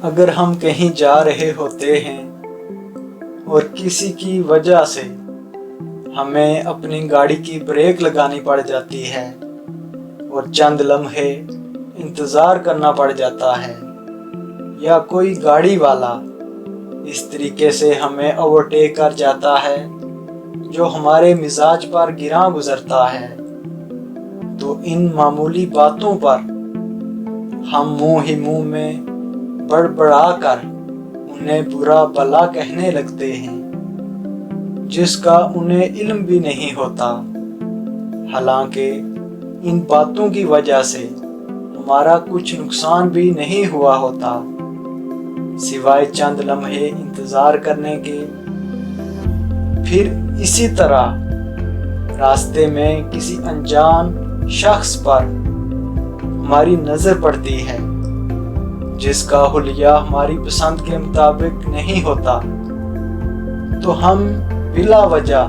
اگر ہم کہیں جا رہے ہوتے ہیں اور کسی کی وجہ سے ہمیں اپنی گاڑی کی بریک لگانی پڑ جاتی ہے اور چند لمحے انتظار کرنا پڑ جاتا ہے، یا کوئی گاڑی والا اس طریقے سے ہمیں اوورٹیک کر جاتا ہے جو ہمارے مزاج پر گراں گزرتا ہے، تو ان معمولی باتوں پر ہم منہ ہی منہ میں بڑبڑا کر انہیں برا بھلا کہنے لگتے ہیں، جس کا انہیں علم بھی نہیں ہوتا۔ حالانکہ ان باتوں کی وجہ سے ہمارا کچھ نقصان بھی نہیں ہوا ہوتا، سوائے چند لمحے انتظار کرنے کے۔ پھر اسی طرح راستے میں کسی انجان شخص پر ہماری نظر پڑتی ہے جس کا حلیہ ہماری پسند کے مطابق نہیں ہوتا، تو ہم بلا وجہ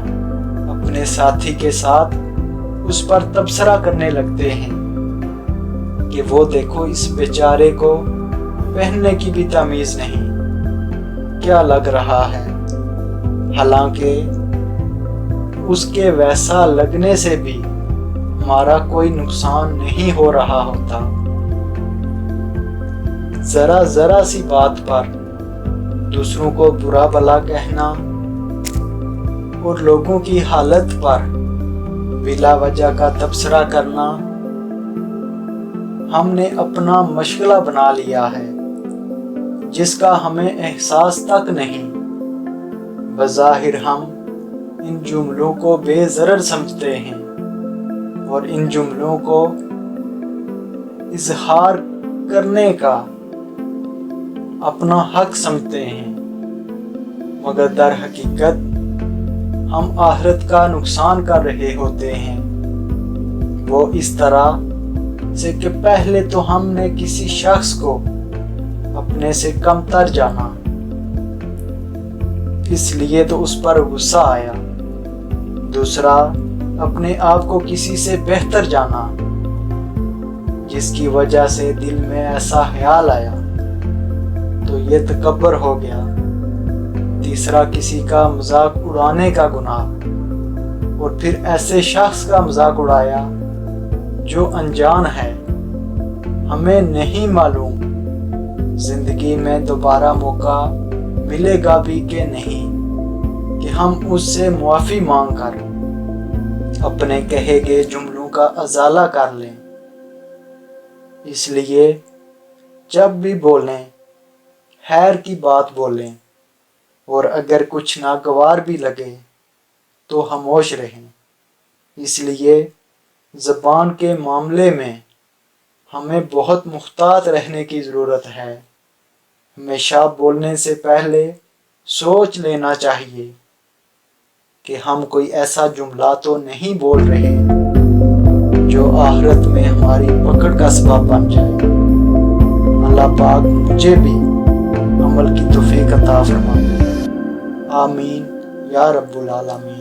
اپنے ساتھی کے ساتھ اس پر تبصرہ کرنے لگتے ہیں کہ وہ دیکھو اس بیچارے کو پہننے کی بھی تمیز نہیں، کیا لگ رہا ہے۔ حالانکہ اس کے ویسا لگنے سے بھی ہمارا کوئی نقصان نہیں ہو رہا ہوتا۔ ذرا سی بات پر دوسروں کو برا بھلا کہنا اور لوگوں کی حالت پر بلا وجہ کا تبصرہ کرنا ہم نے اپنا مشغلہ بنا لیا ہے، جس کا ہمیں احساس تک نہیں۔ بظاہر ہم ان جملوں کو بے ضرر سمجھتے ہیں اور ان جملوں کو اظہار کرنے کا اپنا حق سمجھتے ہیں، مگر در حقیقت ہم آخرت کا نقصان کر رہے ہوتے ہیں۔ وہ اس طرح سے کہ پہلے تو ہم نے کسی شخص کو اپنے سے کم تر جانا، اس لیے تو اس پر غصہ آیا۔ دوسرا، اپنے آپ کو کسی سے بہتر جانا، جس کی وجہ سے دل میں ایسا خیال آیا تو یہ تکبر ہو گیا۔ تیسرا، کسی کا مذاق اڑانے کا گناہ، اور پھر ایسے شخص کا مذاق اڑایا جو انجان ہے، ہمیں نہیں معلوم زندگی میں دوبارہ موقع ملے گا بھی کہ نہیں کہ ہم اس سے معافی مانگ کر اپنے کہے گئے جملوں کا ازالہ کر لیں۔ اس لیے جب بھی بولیں خیر کی بات بولیں، اور اگر کچھ ناگوار بھی لگے تو خاموش رہیں۔ اس لیے زبان کے معاملے میں ہمیں بہت محتاط رہنے کی ضرورت ہے۔ ہمیشہ بولنے سے پہلے سوچ لینا چاہیے کہ ہم کوئی ایسا جملہ تو نہیں بول رہے جو آخرت میں ہماری پکڑ کا سبب بن جائے۔ اللہ پاک مجھے بھی عمل کی توفیق عطا فرمائے، آمین یا رب العالمین۔